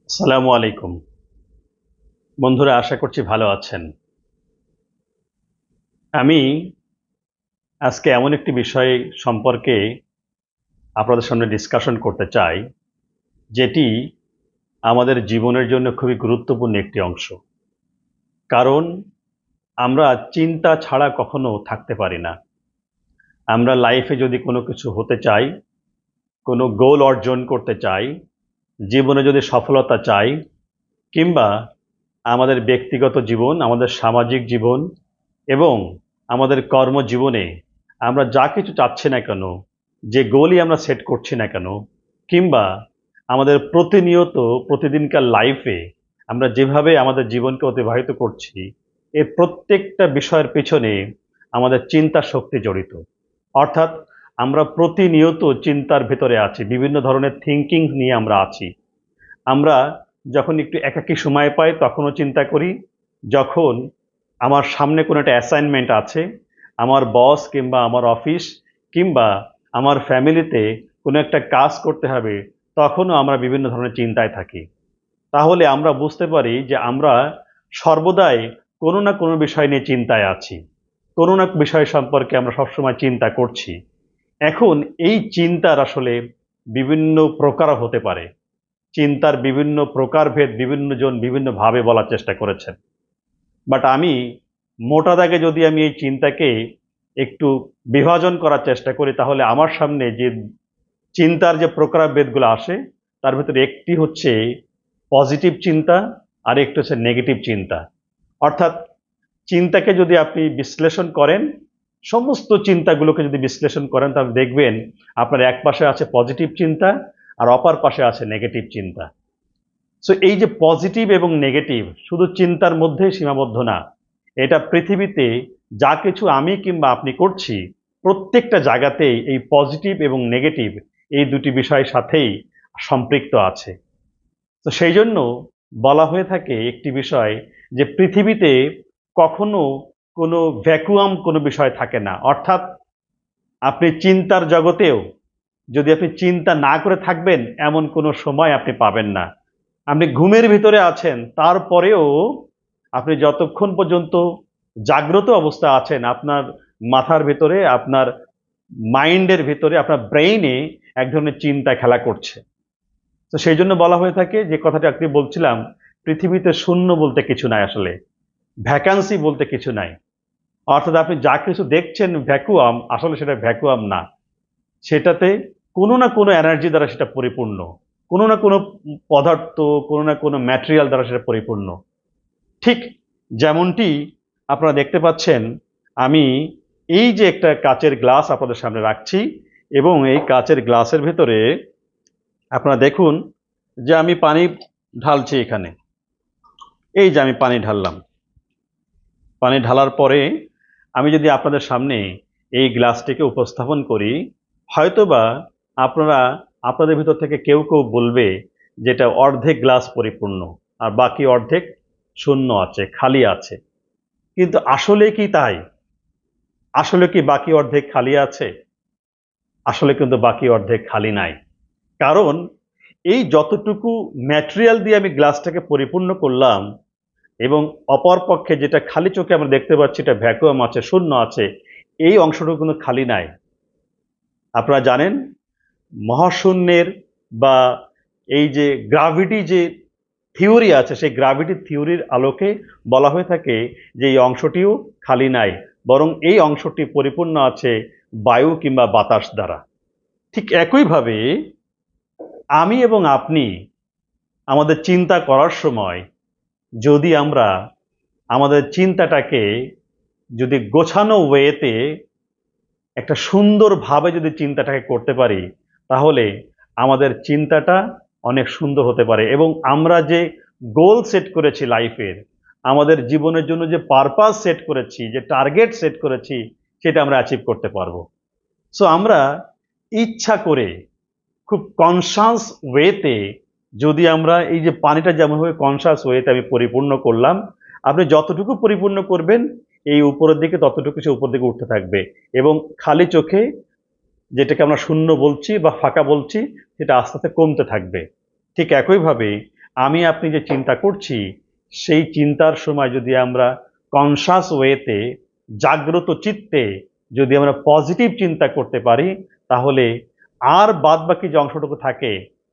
আসসালামু আলাইকুম। বন্ধুরা, আশা করছি ভালো আছেন। আমি আজকে এমন একটি বিষয় সম্পর্কে আপনাদের সামনে ডিসকাশন করতে চাই, যেটি আমাদের জীবনের জন্য খুবই গুরুত্বপূর্ণ একটি অংশ। কারণ আমরা চিন্তা ছাড়া কখনো থাকতে পারি না। আমরা লাইফে যদি কোনো কিছু হতে চাই, কোনো গোল অর্জন করতে চাই, জীবনে যদি সফলতা চাই, কিংবা আমাদের ব্যক্তিগত জীবন, আমাদের সামাজিক জীবন এবং আমাদের কর্মজীবনে আমরা যা কিছু চাচ্ছি না কেন, যে গোলই আমরা সেট করছি না কেন, কিংবা আমাদের প্রতিনিয়ত প্রতিদিনকার লাইফে আমরা যেভাবে আমাদের জীবনকে অতিবাহিত করছি, এর প্রত্যেকটা বিষয়ের পেছনে আমাদের চিন্তা শক্তি জড়িত। অর্থাৎ আমরা প্রতিনিয়ত চিন্তার ভেতরে আছি, বিভিন্ন ধরনের থিঙ্কিং নিয়ে আমরা আছি। আমরা যখন একটু একাকী সময় পাই তখনও চিন্তা করি, যখন আমার সামনে কোনো একটা অ্যাসাইনমেন্ট আছে, আমার বস কিংবা আমার অফিস কিংবা আমার ফ্যামিলিতে কোনো একটা কাজ করতে হবে, তখনও আমরা বিভিন্ন ধরনের চিন্তায় থাকি। তাহলে আমরা বুঝতে পারি যে আমরা সর্বদাই কোনো না কোনো বিষয় নিয়ে চিন্তায় আছি, কোনো না বিষয় সম্পর্কে আমরা সবসময় চিন্তা করছি। এখন এই চিন্তার আসলে বিভিন্ন প্রকার হতে পারে। চিন্তার বিভিন্ন প্রকারভেদ বিভিন্নজন বিভিন্নভাবে বলার চেষ্টা করেছেন। বাট আমি মোটা দাগে যদি আমি এই চিন্তাকে একটু বিভাজন করার চেষ্টা করি, তাহলে আমার সামনে যে চিন্তার যে প্রকারভেদগুলো আসে, তার ভিতরে একটি হচ্ছে পজিটিভ চিন্তা, আর একটি হচ্ছে নেগেটিভ চিন্তা। অর্থাৎ চিন্তাকে যদি আপনি বিশ্লেষণ করেন, সমস্ত চিন্তাগুলোকে যদি বিশ্লেষণ করেন, তাহলে দেখবেন আপনার এক পাশে আছে পজিটিভ চিন্তা আর অপর পাশে আছে নেগেটিভ চিন্তা। সো এই যে পজিটিভ এবং নেগেটিভ শুধু চিন্তার মধ্যেই সীমাবদ্ধ না, এটা পৃথিবীতে যা কিছু আমি কিংবা আপনি করছি, প্রত্যেকটা জায়গাতেই এই পজিটিভ এবং নেগেটিভ এই দুটি বিষয়ের সাথেই সম্পৃক্ত আছে। তো সেই জন্য বলা হয়ে থাকে একটি বিষয়, যে পৃথিবীতে কখনো কোনো ভ্যাকুয়াম কোনো বিষয় থাকে না। অর্থাৎ আপনি চিন্তার জগতেও যদি আপনি চিন্তা না করে থাকবেন, এমন কোনো সময় আপনি পাবেন না। আপনি ঘুমের ভিতরে আছেন, তারপরেও আপনি যতক্ষণ পর্যন্ত জাগ্রত অবস্থা আছেন, আপনার মাথার ভিতরে, আপনার মাইন্ডের ভিতরে, আপনার ব্রেইনে এক ধরনের চিন্তা খেলা করছে। তো সেই জন্য বলা হয়ে থাকে, যে কথাটা আপনি বলছিলাম, পৃথিবীতে শূন্য বলতে কিছু নাই, আসলে ভ্যাকান্সি বলতে কিছু নাই। অর্থাৎ আপনি যা কিছু দেখছেন ভ্যাকুয়াম, আসলে সেটা ভ্যাকুয়াম না। সেটাতে কোনো না কোনো এনার্জি দ্বারা সেটা পরিপূর্ণ, কোনো না কোনো পদার্থ, কোনো না কোনো ম্যাটেরিয়াল দ্বারা সেটা পরিপূর্ণ। ঠিক যেমনটি আপনারা দেখতে পাচ্ছেন, আমি এই যে একটা কাচের গ্লাস আপনাদের সামনে রাখছি, এবং এই কাচের গ্লাসের ভেতরে আপনারা দেখুন যে আমি পানি ঢালছি এখানে। এই যে আমি পানি ঢাললাম, পানি ঢালার পরে আমি যদি আপনাদের সামনে এই গ্লাসটিকে উপস্থাপন করি, হয়তোবা আপনারা, আপনাদের ভিতর থেকে কেউ কেউ বলবে যেটা অর্ধেক গ্লাস পরিপূর্ণ আর বাকি অর্ধেক শূন্য আছে, খালি আছে। কিন্তু আসলে কি তাই? আসলে কি বাকি অর্ধেক খালি আছে? আসলে কিন্তু বাকি অর্ধেক খালি নাই। কারণ এই যতটুকু ম্যাটেরিয়াল দিয়ে আমি গ্লাসটাকে পরিপূর্ণ করলাম, এবং অপর পক্ষে যেটা খালি চোখে আমরা দেখতে পাচ্ছি, এটা ভ্যাকুয়াম আছে, শূন্য আছে, এই অংশটুকু কিন্তু খালি নাই। আপনারা জানেন, মহাশূন্যের বা এই যে গ্রাভিটি যে থিওরি আছে, সেই গ্রাভিটি থিওরির আলোকে বলা হয়ে থাকে যে এই অংশটিও খালি নাই, বরং এই অংশটি পরিপূর্ণ আছে বায়ু কিংবা বাতাস দ্বারা। ঠিক একইভাবে আমি এবং আপনি আমাদের চিন্তা করার সময়, যদি আমরা আমাদের চিন্তাটাকে যদি গোছানো ওয়েতে একটা সুন্দরভাবে যদি চিন্তাটাকে করতে পারি, তাহলে আমাদের চিন্তাটা অনেক সুন্দর হতে পারে, এবং আমরা যে গোল সেট করেছি লাইফের, আমাদের জীবনের জন্য যে পারপাস সেট করেছি, যে টার্গেট সেট করেছি, সেটা আমরা অ্যাচিভ করতে পারবো। সো আমরা ইচ্ছা করে খুব কনসাস ওয়েতে, যদি আমরা এই যে পানিটা যেমনভাবে কনসাস ওয়েতে আমি পরিপূর্ণ করলাম, আপনি যতটুকু পরিপূর্ণ করবেন, এই উপরের দিকে ততটুকু সে উপর দিকে উঠতে থাকবে, এবং খালি চোখে যেটাকে আমরা শূন্য বলছি বা ফাঁকা বলছি, সেটা আস্তে আস্তে কমতে থাকবে। ঠিক একইভাবে আমি আপনি যে চিন্তা করছি সেই চিন্তার সময় যদি আমরা কনসাস ওয়েতে, জাগ্রত চিত্তে যদি আমরা পজিটিভ চিন্তা করতে পারি, তাহলে আর বাদ বাকি যে অংশটুকু থাকে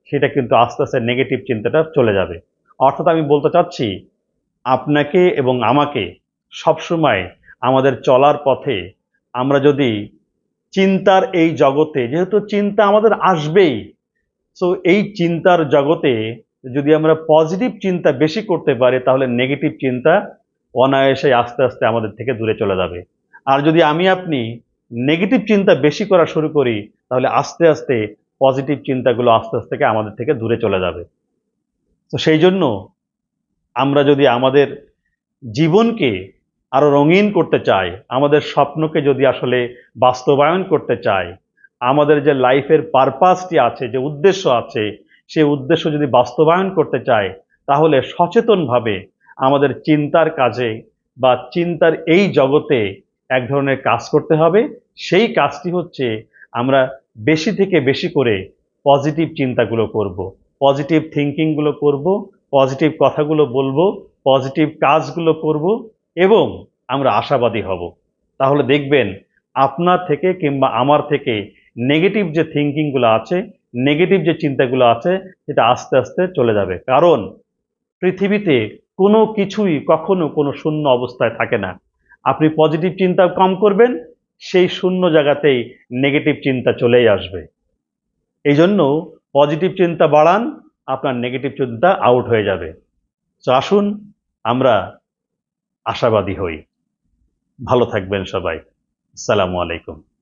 সেটা কিন্তু আস্তে আস্তে নেগেটিভ চিন্তাটা চলে যাবে। অর্থাৎ আমি বলতে চাচ্ছি, আপনাকে এবং আমাকে সবসময় আমাদের চলার পথে আমরা যদি চিন্তার এই জগতে, যেহেতু চিন্তা আমাদের আসবেই, সো এই চিন্তার জগতে যদি আমরা পজিটিভ চিন্তা বেশি করতে পারি, তাহলে নেগেটিভ চিন্তা অনায়াসে আস্তে আস্তে আমাদের থেকে দূরে চলে যাবে। আর যদি আমি আপনি নেগেটিভ চিন্তা বেশি করা শুরু করি, তাহলে আস্তে আস্তে পজিটিভ চিন্তাগুলো আস্তে আস্তে আমাদের থেকে দূরে চলে যাবে। তো সেই জন্য আমরা যদি আমাদের জীবনকে আরো রঙিন করতে চাই, আমাদের স্বপ্নকে যদি আসলে বাস্তবায়ন করতে চাই, আমাদের যে লাইফের পারপাসটি আছে, যে উদ্দেশ্য আছে, সেই উদ্দেশ্য যদি বাস্তবায়ন করতে চাই, তাহলে সচেতনভাবে আমাদের চিন্তার কাজে বা চিন্তার এই জগতে এক ধরনের কাজ করতে হবে। সেই কাজটি হচ্ছে আমরা বেশি থেকে বেশি করে পজিটিভ চিন্তাগুলো করব, পজিটিভ থিঙ্কিংগুলো করব, পজিটিভ কথাগুলো বলবো, পজিটিভ কাজগুলো করব এবং আমরা আশাবাদী হব। তাহলে দেখবেন আপনার থেকে কিংবা আমার থেকে নেগেটিভ যে থিঙ্কিংগুলো আছে, নেগেটিভ যে চিন্তাগুলো আছে, সেটা আস্তে আস্তে চলে যাবে। কারণ পৃথিবীতে কোনো কিছুই কখনো কোনো শূন্য অবস্থায় থাকে না। আপনি পজিটিভ চিন্তা কম করবেন, সেই শূন্য জায়গাতেই নেগেটিভ চিন্তা চলেই আসবে। এই জন্য পজিটিভ চিন্তা বাড়ান, আপনার নেগেটিভ চিন্তা আউট হয়ে যাবে। তো আসুন আমরা আশাবাদী হই। ভালো থাকবেন সবাই। আসসালামু আলাইকুম।